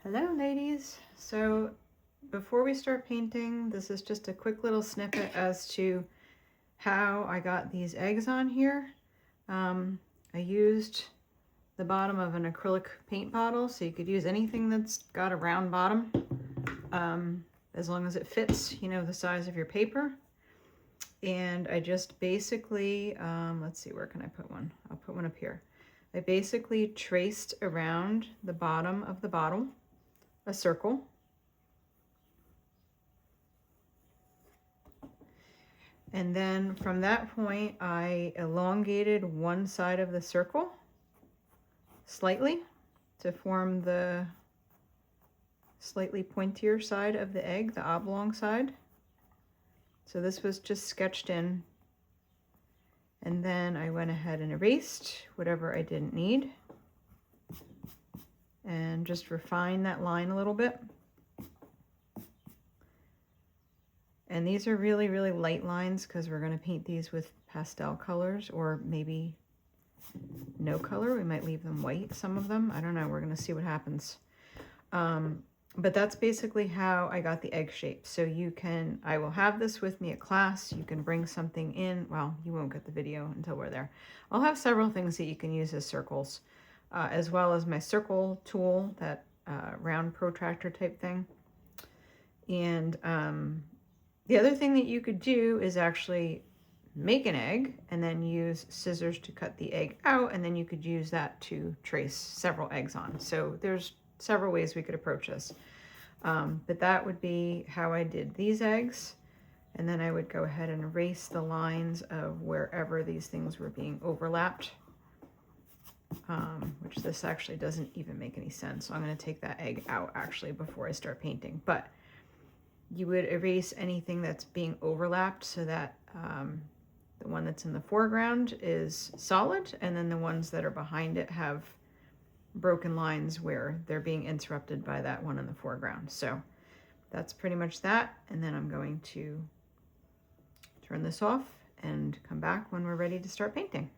Hello ladies. So before we start painting, this is just a quick little snippet as to how I got these eggs on here. I used the bottom of an acrylic paint bottle, so you could use anything that's got a round bottom, as long as it fits, you know, the size of your paper. And I just basically, let's see, where can I put one? I'll put one up here. I basically traced around the bottom of the bottle a circle. And then from that point, I elongated one side of the circle slightly to form the slightly pointier side of the egg, the oblong side. So this was just sketched in. And then I went ahead and erased whatever I didn't need and just refined that line a little bit. And these are really, really light lines because we're going to paint these with pastel colors, or maybe no color. We might leave them white, some of them. I don't know. We're going to see what happens. But that's basically how I got the egg shape. So you can, I will have this with me at class. You can bring something in. Well, you won't get the video until we're there. I'll have several things that you can use as circles, as well as my circle tool, that round protractor type thing. And the other thing that you could do is actually make an egg and then use scissors to cut the egg out, and then you could use that to trace several eggs on. So there's several ways we could approach this. But that would be how I did these eggs. And then I would go ahead and erase the lines of wherever these things were being overlapped, which this actually doesn't even make any sense. So I'm going to take that egg out actually before I start painting. But you would erase anything that's being overlapped so that the one that's in the foreground is solid, and then the ones that are behind it have broken lines where they're being interrupted by that one in the foreground. So that's pretty much that. And then I'm going to turn this off and come back when we're ready to start painting.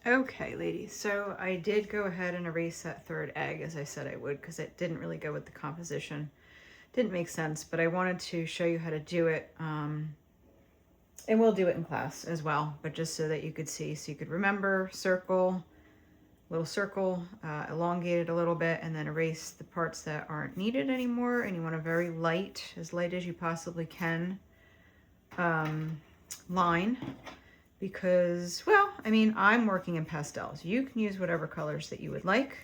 Okay, ladies, so I did go ahead and erase that third egg as I said I would, because it didn't really go with the composition. Didn't make sense, but I wanted to show you how to do it. And we'll do it in class as well, but just so that you could see, so you could remember, circle, little circle, elongate it a little bit, and then erase the parts that aren't needed anymore. And you want a very light as you possibly can, line, because, well, I mean, I'm working in pastels. You can use whatever colors that you would like.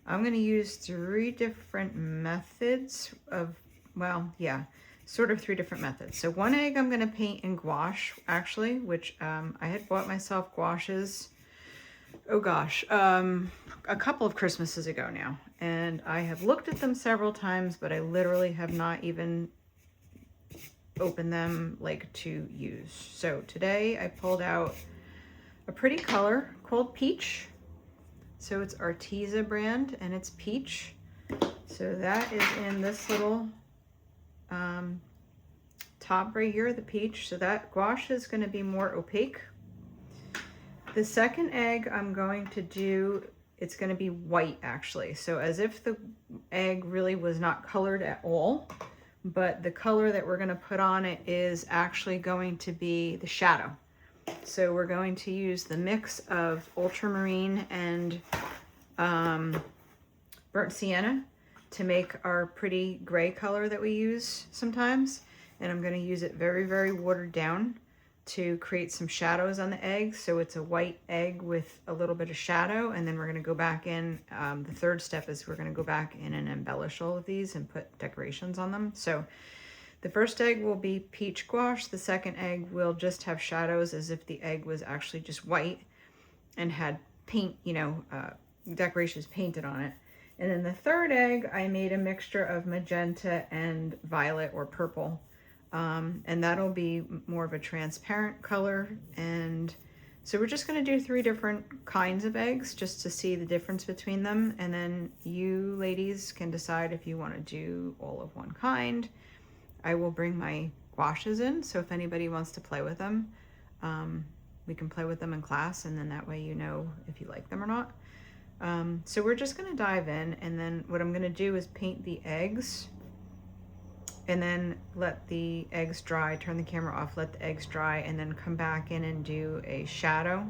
I'm going to use 3 different methods of, well, yeah, sort of 3 different methods. So one egg I'm going to paint in gouache, actually, which I had bought myself gouaches, oh gosh, a couple of Christmases ago now. And I have looked at them several times, but I literally have not even opened them like to use. So today I pulled out a pretty color called Peach. So it's Arteza brand and it's peach. So that is in this little top right here, the peach. So that gouache is going to be more opaque. The second egg I'm going to do, it's going to be white actually. So as if the egg really was not colored at all, but the color that we're going to put on it is actually going to be the shadow. So we're going to use the mix of ultramarine and burnt sienna to make our pretty gray color that we use sometimes. And I'm going to use it very, very watered down to create some shadows on the egg. So it's a white egg with a little bit of shadow. And then we're going to go back in. The third step is we're going to go back in and embellish all of these and put decorations on them. So the first egg will be peach gouache. The second egg will just have shadows as if the egg was actually just white and had paint, you know, decorations painted on it. And then the third egg, I made a mixture of magenta and violet or purple. And that'll be more of a transparent color. And so we're just going to do 3 different kinds of eggs just to see the difference between them. And then you ladies can decide if you want to do all of one kind. I will bring my gouaches in, so if anybody wants to play with them, we can play with them in class, and then that way you know if you like them or not. So we're just gonna dive in, and then what I'm gonna do is paint the eggs and then let the eggs dry, turn the camera off, let the eggs dry, and then come back in and do a shadow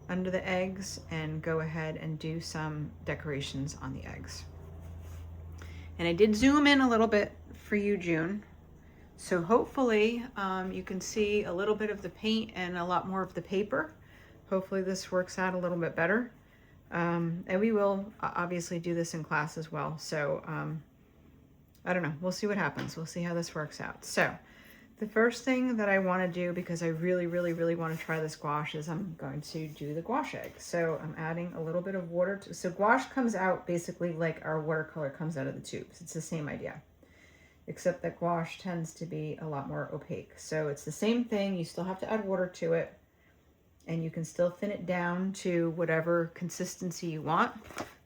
under the eggs and go ahead and do some decorations on the eggs. And I did zoom in a little bit for you, June. So hopefully you can see a little bit of the paint and a lot more of the paper. Hopefully this works out a little bit better. And we will obviously do this in class as well. So I don't know, we'll see what happens. We'll see how this works out. So the first thing that I want to do, because I really want to try this gouache, is I'm going to do the gouache egg. So I'm adding a little bit of water. So gouache comes out basically like our watercolor comes out of the tubes. It's the same idea, except that gouache tends to be a lot more opaque. So it's the same thing. You still have to add water to it, and you can still thin it down to whatever consistency you want.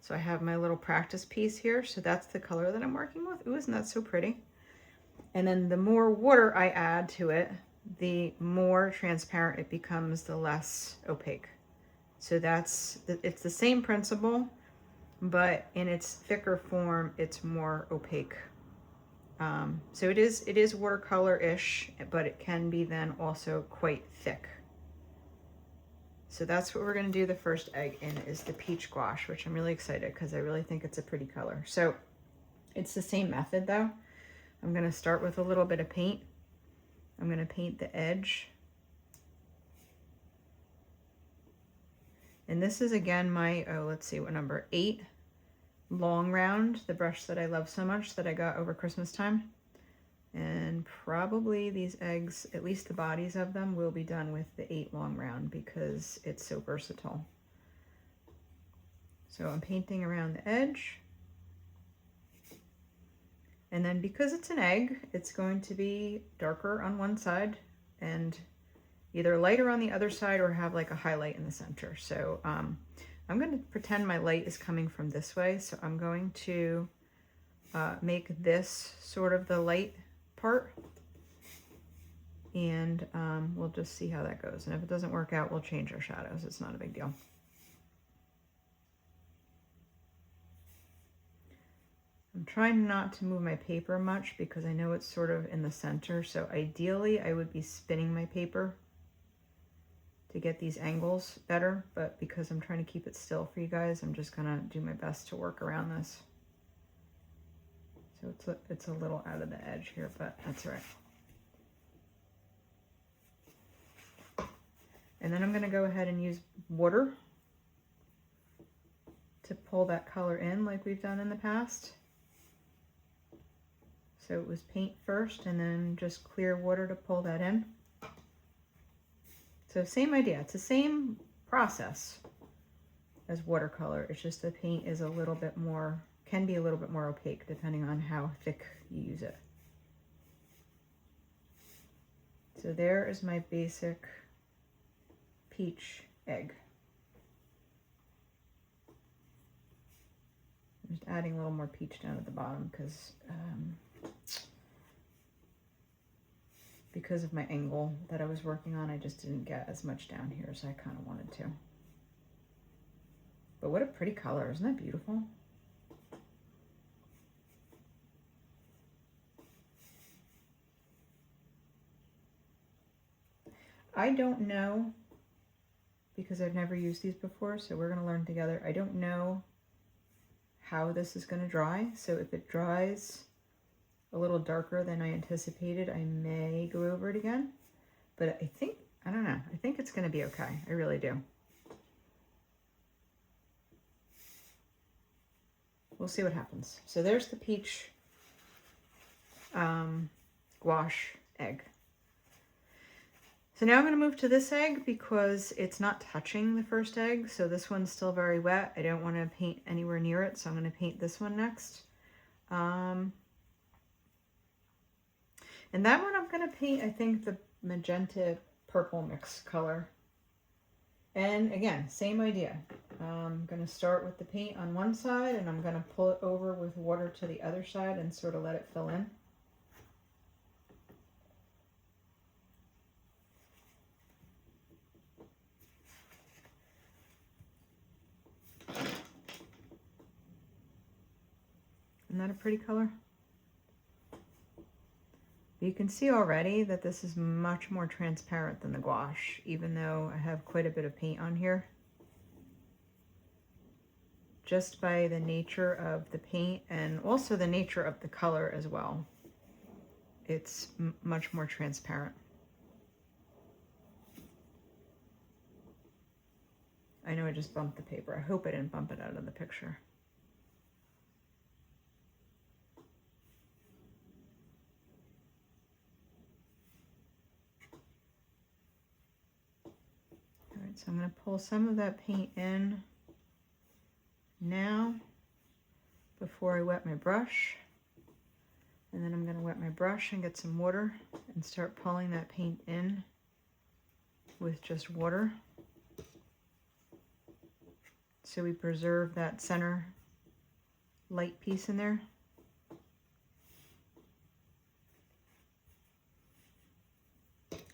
So I have my little practice piece here. So that's the color that I'm working with. Ooh, isn't that so pretty? And then the more water I add to it, the more transparent it becomes, the less opaque. So it's the same principle, but in its thicker form, it's more opaque. So it is watercolor-ish, but it can be then also quite thick. So that's what we're going to do the first egg in, is the peach gouache, which I'm really excited because I really think it's a pretty color. So it's the same method though. I'm going to start with a little bit of paint. I'm going to paint the edge. And this is again my, let's see what number, 8 long round, the brush that I love so much that I got over Christmas time. And probably these eggs, at least the bodies of them, will be done with the 8 long round because it's so versatile. So I'm painting around the edge. And then because it's an egg, it's going to be darker on one side and either lighter on the other side or have like a highlight in the center. So I'm going to pretend my light is coming from this way. So I'm going to make this sort of the light part, and we'll just see how that goes. And if it doesn't work out, we'll change our shadows. It's not a big deal. I'm trying not to move my paper much because I know it's sort of in the center. So ideally I would be spinning my paper to get these angles better, but because I'm trying to keep it still for you guys, I'm just gonna do my best to work around this. So it's a little out of the edge here, but that's all right. And then I'm gonna go ahead and use water to pull that color in like we've done in the past. So it was paint first and then just clear water to pull that in. So same idea, it's the same process as watercolor. It's just the paint is a little bit more, can be a little bit more opaque depending on how thick you use it. So there is my basic peach egg. I'm just adding a little more peach down at the bottom because of my angle that I was working on, I just didn't get as much down here as I kind of wanted to. But what a pretty color, isn't that beautiful? I don't know, because I've never used these before, so we're gonna learn together. I don't know how this is gonna dry, so if it dries a little darker than I anticipated, I may go over it again. But I don't know, I think it's gonna be okay. I really do. We'll see what happens. So there's the peach gouache egg. So now I'm going to move to this egg because it's not touching the first egg. So this one's still very wet. I don't want to paint anywhere near it. So I'm going to paint this one next. And that one I'm going to paint, I think, the magenta purple mix color. And again, same idea. I'm going to start with the paint on one side and I'm going to pull it over with water to the other side and sort of let it fill in. Isn't that a pretty color? You can see already that this is much more transparent than the gouache, even though I have quite a bit of paint on here. Just by the nature of the paint and also the nature of the color as well, it's much more transparent. I know I just bumped the paper. I hope I didn't bump it out of the picture. All right, so I'm going to pull some of that paint in now before I wet my brush. And then I'm going to wet my brush and get some water and start pulling that paint in with just water. So we preserve that center light piece in there.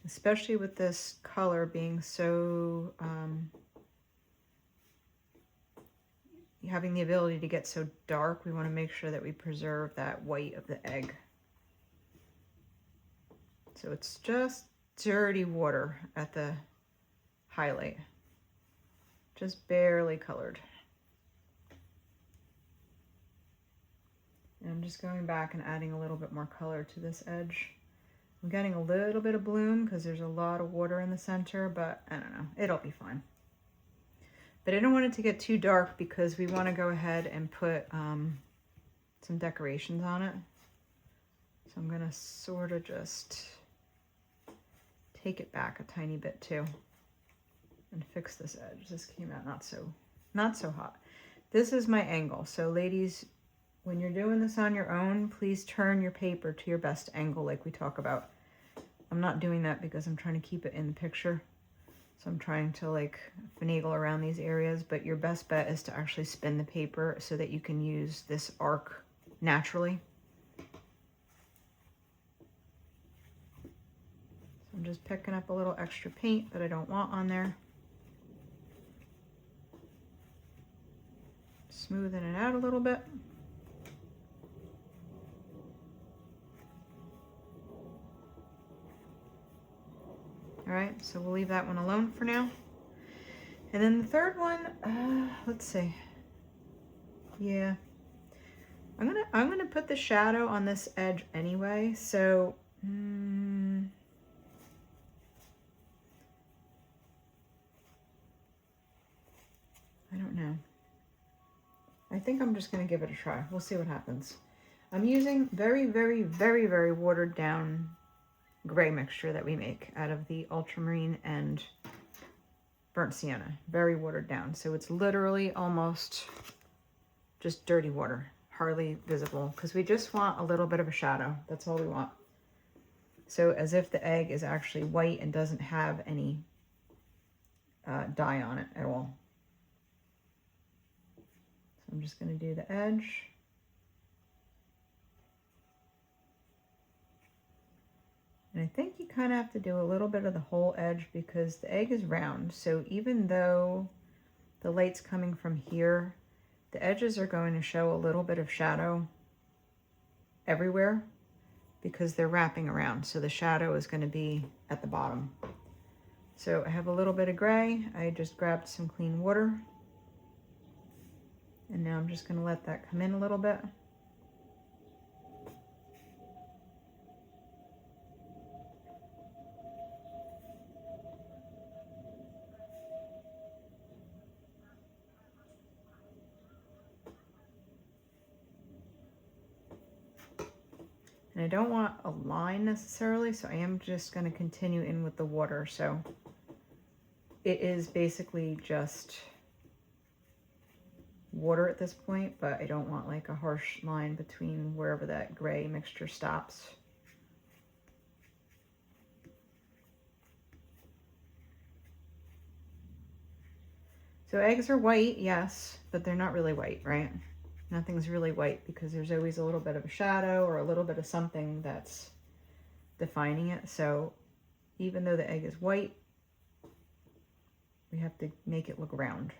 Especially with this color being so, having the ability to get so dark, we want to make sure that we preserve that white of the egg. So it's just dirty water at the highlight. Just barely colored. And I'm just going back and adding a little bit more color to this edge. I'm getting a little bit of bloom because there's a lot of water in the center, but I don't know, it'll be fine. But I don't want it to get too dark because we want to go ahead and put some decorations on it. So I'm gonna sort of just take it back a tiny bit too and fix this edge. This came out not so hot. This is my angle. So ladies, when you're doing this on your own, please turn your paper to your best angle like we talk about. I'm not doing that because I'm trying to keep it in the picture. So I'm trying to like finagle around these areas, but your best bet is to actually spin the paper so that you can use this arc naturally. So I'm just picking up a little extra paint that I don't want on there. Smoothing it out a little bit. All right, so we'll leave that one alone for now. And then the third one, let's see. Yeah, I'm gonna put the shadow on this edge anyway. So I don't know. I think I'm just gonna give it a try. We'll see what happens. I'm using very, very, very, very watered down gray mixture that we make out of the ultramarine and burnt sienna. Very watered down. So it's literally almost just dirty water, hardly visible, because we just want a little bit of a shadow. That's all we want. So as if the egg is actually white and doesn't have any dye on it at all. So I'm just going to do the edge. And I think you kind of have to do a little bit of the whole edge because the egg is round. So even though the light's coming from here, the edges are going to show a little bit of shadow everywhere because they're wrapping around. So the shadow is going to be at the bottom. So I have a little bit of gray. I just grabbed some clean water. And now I'm just going to let that come in a little bit. And I don't want a line necessarily, so I am just going to continue in with the water. So it is basically just water at this point, but I don't want like a harsh line between wherever that gray mixture stops. So eggs are white, yes, but they're not really white, right? Nothing's really white because there's always a little bit of a shadow or a little bit of something that's defining it. So even though the egg is white, we have to make it look round.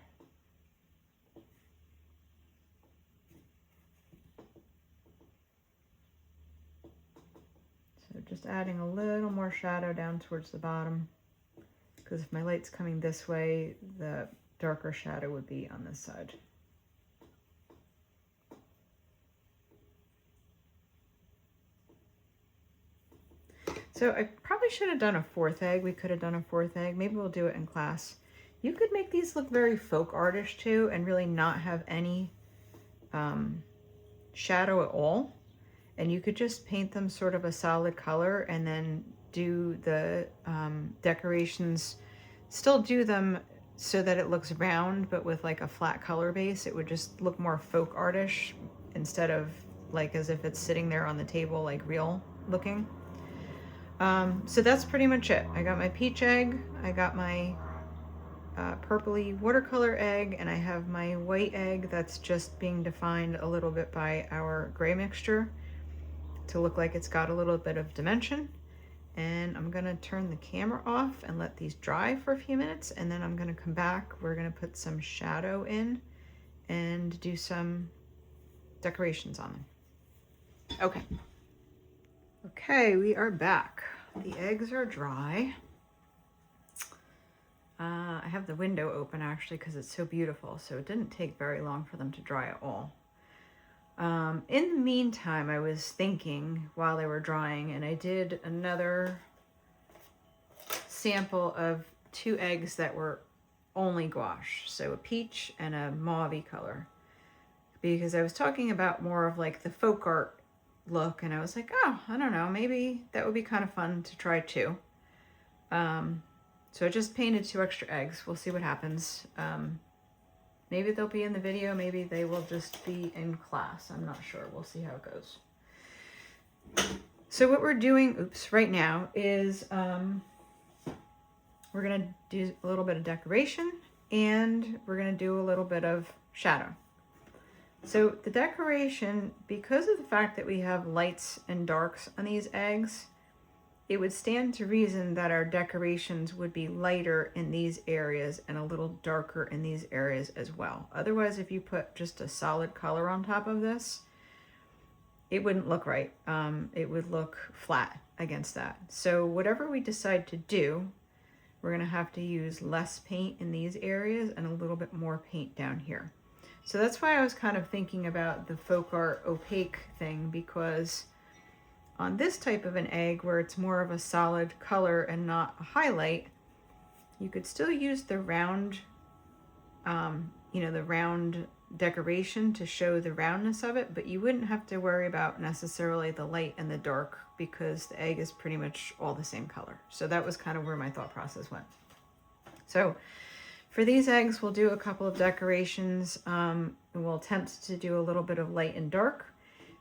Just adding a little more shadow down towards the bottom, because if my light's coming this way, the darker shadow would be on this side. So I probably should have done a fourth egg. We could have done a fourth egg. Maybe we'll do it in class. You could make these look very folk artish too, and really not have any shadow at all. And you could just paint them sort of a solid color and then do the decorations, still do them so that it looks round, but with like a flat color base. It would just look more folk artish instead of like as if it's sitting there on the table, like real looking. So that's pretty much it. I got my peach egg, I got my purpley watercolor egg, and I have my white egg that's just being defined a little bit by our gray mixture to look like it's got a little bit of dimension. And I'm gonna turn the camera off and let these dry for a few minutes, and then I'm gonna come back. We're gonna put some shadow in and do some decorations on them. Okay. Okay, we are back. The eggs are dry. I have the window open actually because it's so beautiful, so it didn't take very long for them to dry at all. In the meantime, I was thinking while they were drying, and I did another sample of 2 eggs that were only gouache, so a peach and a mauve color, because I was talking about more of like the folk art look, and I was like, oh, I don't know, maybe that would be kind of fun to try too. So I just painted 2 extra eggs. We'll see what happens. Maybe they'll be in the video, maybe they will just be in class. I'm not sure. We'll see how it goes. So what we're doing, right now is we're gonna do a little bit of decoration, and we're gonna do a little bit of shadow. So the decoration, because of the fact that we have lights and darks on these eggs, it would stand to reason that our decorations would be lighter in these areas and a little darker in these areas as well. Otherwise, if you put just a solid color on top of this, it wouldn't look right. It would look flat against that. So whatever we decide to do, we're gonna have to use less paint in these areas and a little bit more paint down here. So that's why I was kind of thinking about the folk art opaque thing, because on this type of an egg where it's more of a solid color and not a highlight, you could still use the round, the round decoration to show the roundness of it, but you wouldn't have to worry about necessarily the light and the dark because the egg is pretty much all the same color. So that was kind of where my thought process went. So for these eggs, we'll do a couple of decorations, and we'll attempt to do a little bit of light and dark.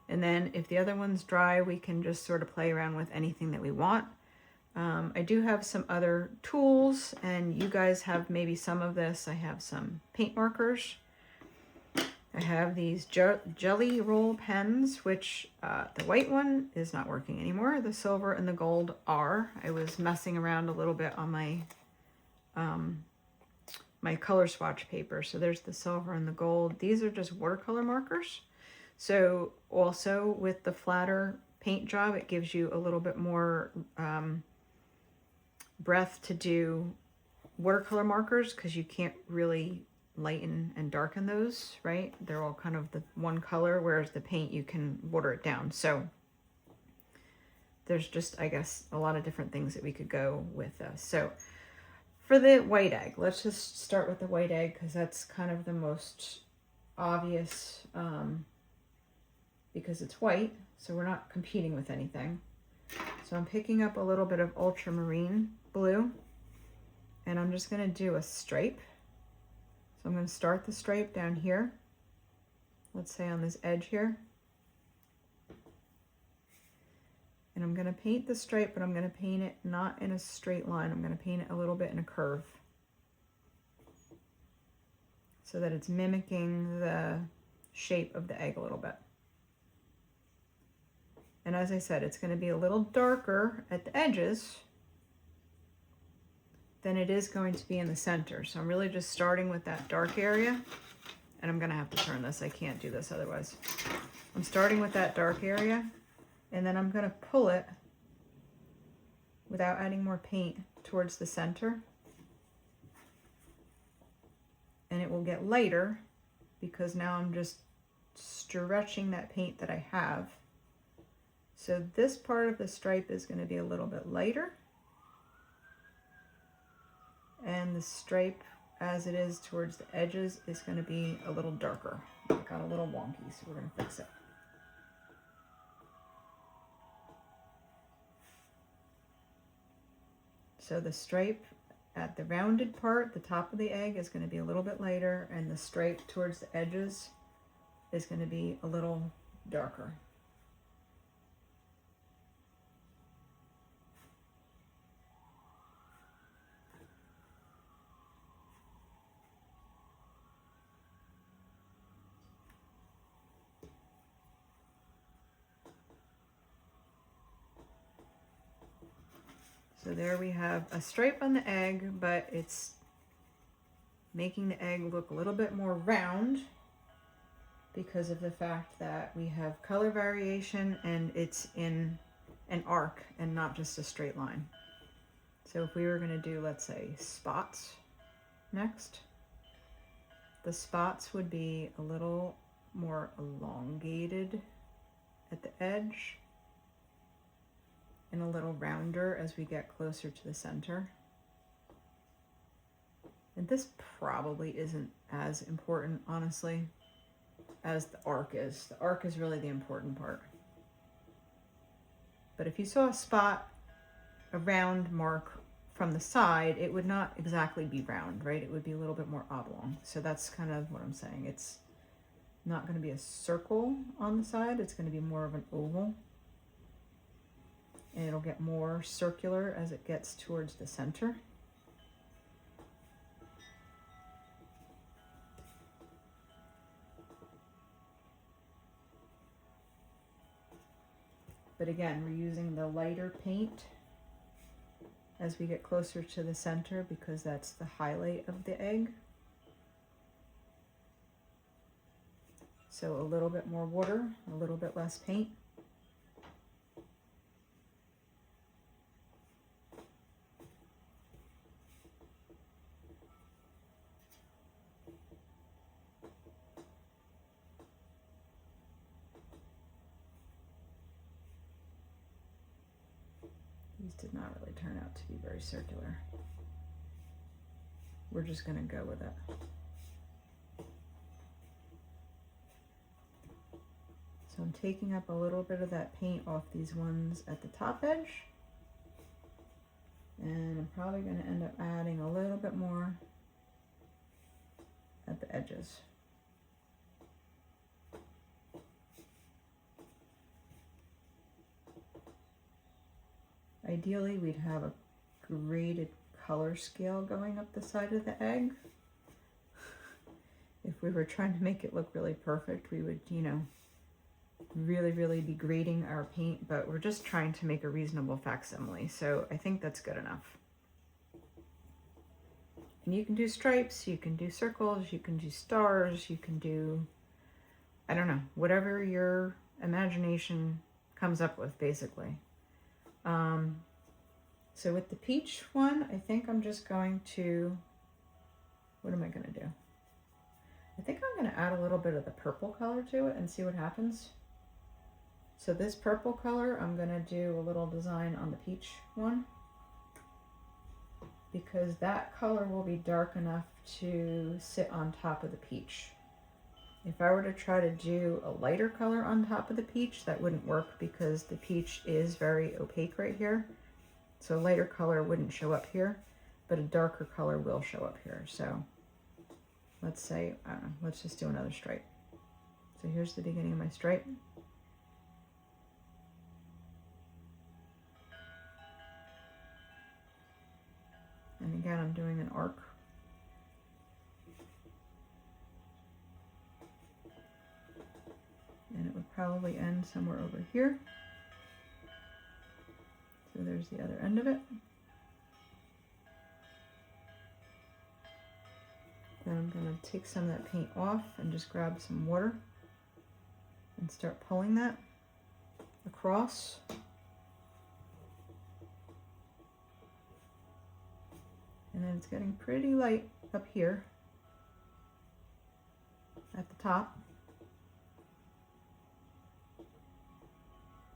And then if the other one's dry, we can just sort of play around with anything that we want. I do have some other tools, and you guys have maybe some of this. I have some paint markers. I have these jelly roll pens, which the white one is not working anymore. The silver and the gold are. I was messing around a little bit on my my color swatch paper. So there's the silver and the gold. These are just watercolor markers. So also with the flatter paint job, it gives you a little bit more breadth to do watercolor markers, because you can't really lighten and darken those, right? They're all kind of the one color, whereas the paint, you can water it down. So there's just, I guess, a lot of different things that we could go with this. So for the white egg, let's just start with the white egg, because that's kind of the most obvious, because it's white, so we're not competing with anything. So I'm picking up a little bit of ultramarine blue, and I'm just going to do a stripe. So I'm going to start the stripe down here, let's say on this edge here. And I'm going to paint the stripe, but I'm going to paint it not in a straight line. I'm going to paint it a little bit in a curve, so that it's mimicking the shape of the egg a little bit. And as I said, it's going to be a little darker at the edges than it is going to be in the center. So I'm really just starting with that dark area. And I'm going to have to turn this. I can't do this otherwise. I'm starting with that dark area, and then I'm going to pull it without adding more paint towards the center. And it will get lighter because now I'm just stretching that paint that I have. So this part of the stripe is going to be a little bit lighter. And the stripe, as it is towards the edges, is going to be a little darker. It got a little wonky, so we're going to fix it. So the stripe at the rounded part, the top of the egg, is going to be a little bit lighter, and the stripe towards the edges is going to be a little darker. So there we have a stripe on the egg, but it's making the egg look a little bit more round because of the fact that we have color variation and it's in an arc and not just a straight line. So if we were going to do, let's say, spots next, the spots would be a little more elongated at the edge and a little rounder as we get closer to the center. And this probably isn't as important, honestly, as the arc is. The arc is really the important part. But if you saw a spot, a round mark from the side, it would not exactly be round, right? It would be a little bit more oblong. So that's kind of what I'm saying. It's not going to be a circle on the side. It's going to be more of an oval. And it'll get more circular as it gets towards the center. But again, we're using the lighter paint as we get closer to the center because that's the highlight of the egg. So a little bit more water, a little bit less paint. These did not really turn out to be very circular. We're just going to go with it. So I'm taking up a little bit of that paint off these ones at the top edge. And I'm probably going to end up adding a little bit more at the edges. Ideally, we'd have a graded color scale going up the side of the egg. If we were trying to make it look really perfect, we would, you know, really be grading our paint, but we're just trying to make a reasonable facsimile, so I think that's good enough. And you can do stripes, you can do circles, you can do stars, you can do, I don't know, whatever your imagination comes up with, basically. So with the peach one, I think I'm just going to, what am I going to do? I think I'm going to add a little bit of the purple color to it and see what happens. So this purple color, I'm going to do a little design on the peach one because that color will be dark enough to sit on top of the peach. If I were to try to do a lighter color on top of the peach, that wouldn't work because the peach is very opaque right here. So a lighter color wouldn't show up here, but a darker color will show up here. So let's say, I don't know, let's just do another stripe. So here's the beginning of my stripe. And again, I'm doing an arc. And it would probably end somewhere over here. So there's the other end of it. Then I'm going to take some of that paint off and just grab some water and start pulling that across. And then it's getting pretty light up here at the top.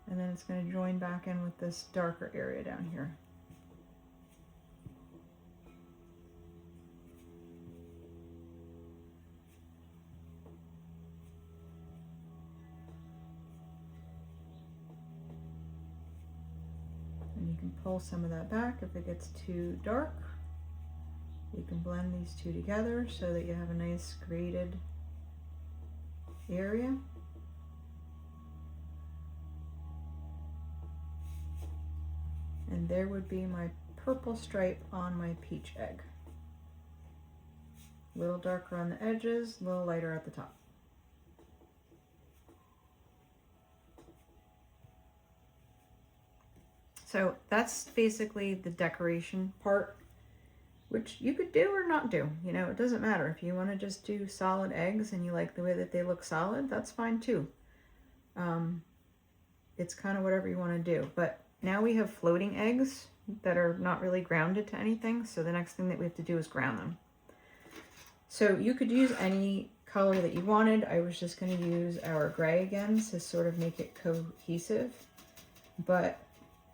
And then it's going to join back in with this darker area down here. And you can pull some of that back if it gets too dark. You can blend these two together so that you have a nice graded area. And there would be my purple stripe on my peach egg. A little darker on the edges, a little lighter at the top. So that's basically the decoration part, which you could do or not do. You know, it doesn't matter. If you want to just do solid eggs and you like the way that they look solid, that's fine too. It's kind of whatever you want to do. But now we have floating eggs that are not really grounded to anything. So the next thing that we have to do is ground them. So you could use any color that you wanted. I was just going to use our gray again to sort of make it cohesive. But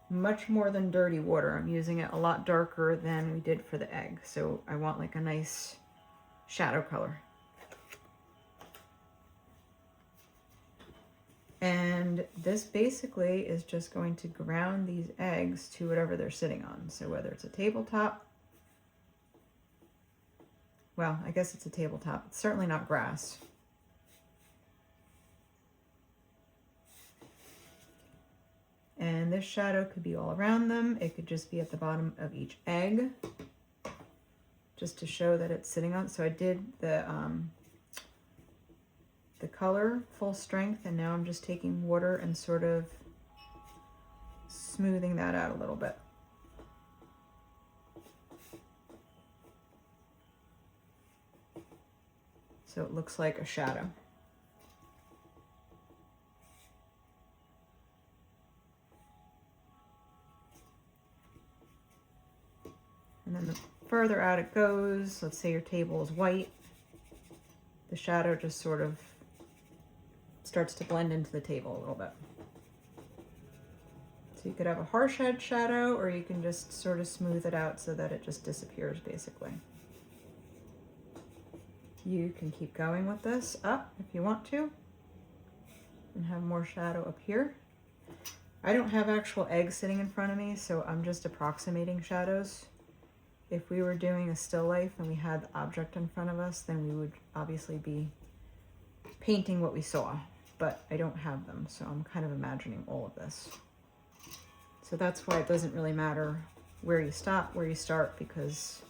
much more than dirty water. I'm using it a lot darker than we did for the egg. So I want like a nice shadow color. And this basically is just going to ground these eggs to whatever they're sitting on. So whether it's a tabletop, well, I guess it's a tabletop. It's certainly not grass. And this shadow could be all around them. It could just be at the bottom of each egg, just to show that it's sitting on. So I did the color full strength, and now I'm just taking water and sort of smoothing that out a little bit. So it looks like a shadow. And then the further out it goes, let's say your table is white, the shadow just sort of starts to blend into the table a little bit. So you could have a harsh edge shadow, or you can just sort of smooth it out so that it just disappears basically. You can keep going with this up if you want to, and have more shadow up here. I don't have actual eggs sitting in front of me, so I'm just approximating shadows. If we were doing a still life and we had the object in front of us, then we would obviously be painting what we saw, but I don't have them, so I'm kind of imagining all of this. So that's why it doesn't really matter where you stop, where you start, because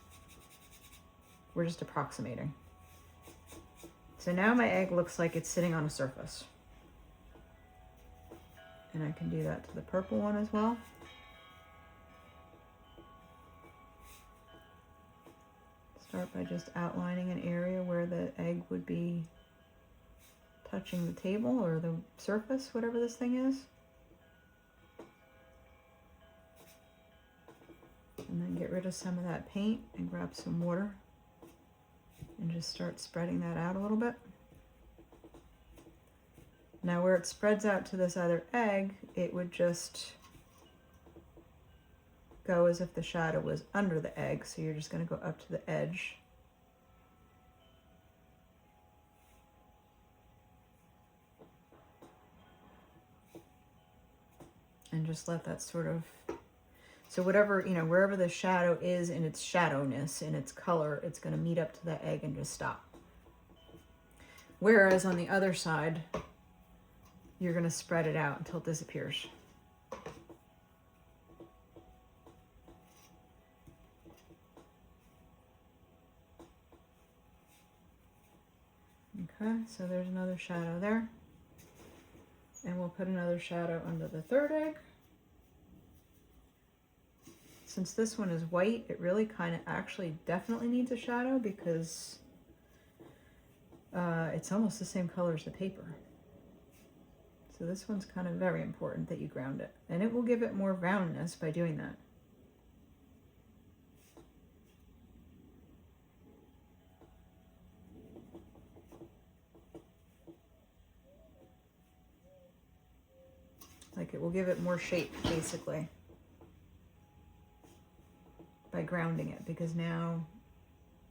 we're just approximating. So now my egg looks like it's sitting on a surface. And I can do that to the purple one as well. Start by just outlining an area where the egg would be touching the table or the surface, whatever this thing is. And then get rid of some of that paint and grab some water and just start spreading that out a little bit. Now where it spreads out to this other egg, it would just go as if the shadow was under the egg. So you're just going to go up to the edge. And just let that sort of, so whatever, you know, wherever the shadow is in its shadowness, in its color, it's going to meet up to the egg and just stop. Whereas on the other side, you're going to spread it out until it disappears. Okay, so there's another shadow there. And we'll put another shadow under the third egg. Since this one is white, it really kind of actually definitely needs a shadow because it's almost the same color as the paper. So this one's kind of very important that you ground it. And it will give it more roundness by doing that. Like it will give it more shape basically by grounding it, because now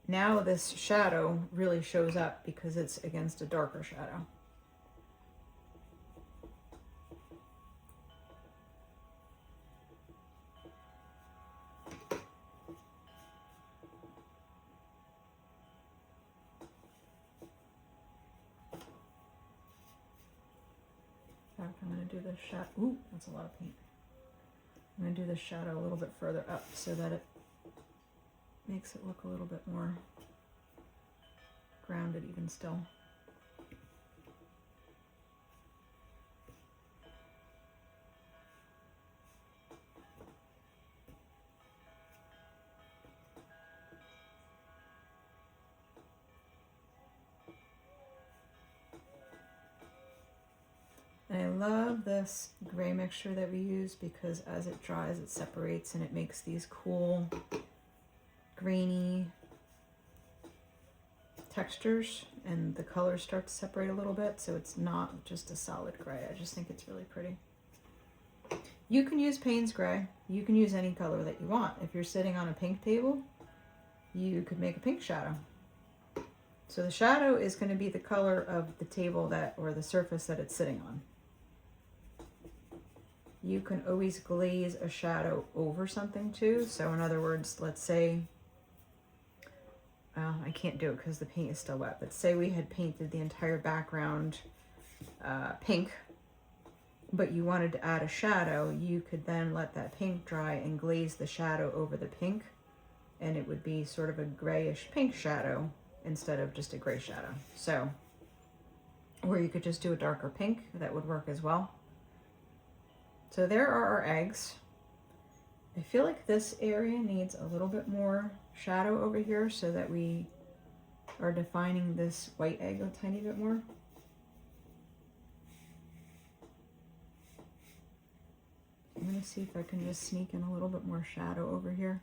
this shadow really shows up because it's against a darker shadow. In fact, I'm going to do the shadow. Ooh, that's a lot of paint. I'm going to do the shadow a little bit further up so that it makes it look a little bit more grounded even still. And I love this gray mixture that we use because as it dries, it separates and it makes these cool, grainy textures, and the colors start to separate a little bit, so it's not just a solid gray. I just think it's really pretty. You can use Payne's gray. You can use any color that you want. If you're sitting on a pink table, you could make a pink shadow. So the shadow is going to be the color of the table that, or the surface that it's sitting on. You can always glaze a shadow over something too. So in other words, let's say, I can't do it because the paint is still wet, but say we had painted the entire background pink, but you wanted to add a shadow, you could then let that pink dry and glaze the shadow over the pink, and it would be sort of a grayish pink shadow instead of just a gray shadow. So, or you could just do a darker pink, that would work as well. So there are our eggs. I feel like this area needs a little bit more shadow over here so that we are defining this white egg a tiny bit more. I'm going to see if I can just sneak in a little bit more shadow over here.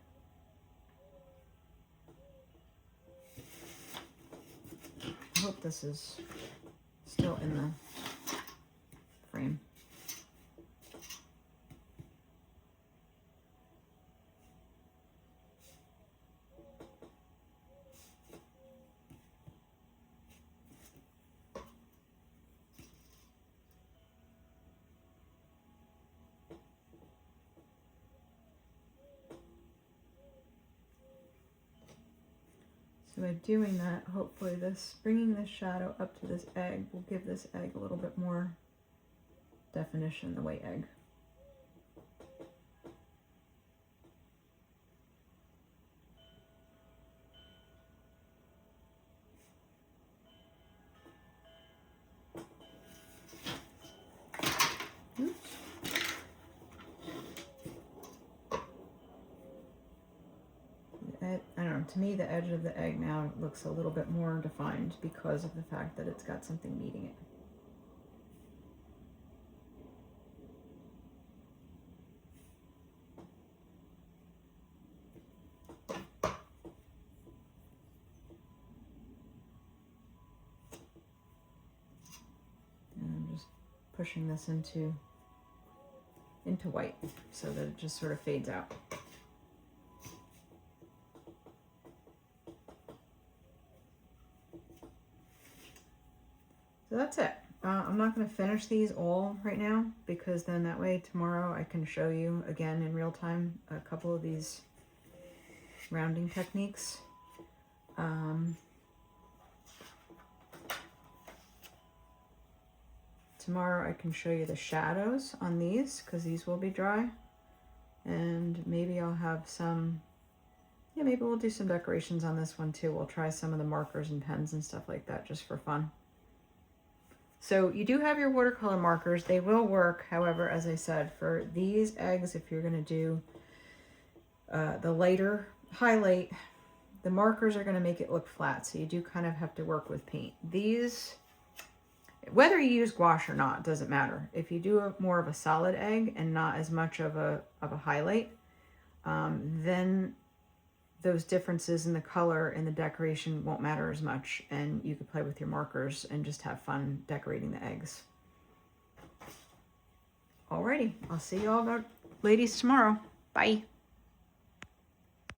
I hope this is still in the frame. So by doing that, hopefully bringing this shadow up to this egg will give this egg a little bit more definition, the white egg. Oops. I don't know, to me the edge of the egg now looks a little bit more defined because of the fact that it's got something meeting it. And I'm just pushing this into white so that it just sort of fades out. So that's it. I'm not going to finish these all right now because then that way tomorrow I can show you again in real time a couple of these rounding techniques. Tomorrow I can show you the shadows on these because these will be dry, and maybe I'll have some, yeah, maybe we'll do some decorations on this one too. We'll try some of the markers and pens and stuff like that just for fun. So you do have your watercolor markers. They will work, however, as I said, for these eggs, if you're going to do the lighter highlight, the markers are going to make it look flat. So you do kind of have to work with paint. These, whether you use gouache or not, doesn't matter. If you do more of a solid egg and not as much of a highlight, then those differences in the color and the decoration won't matter as much, and you could play with your markers and just have fun decorating the eggs. Alrighty. Alrighty, I'll see you all ladies tomorrow. Bye.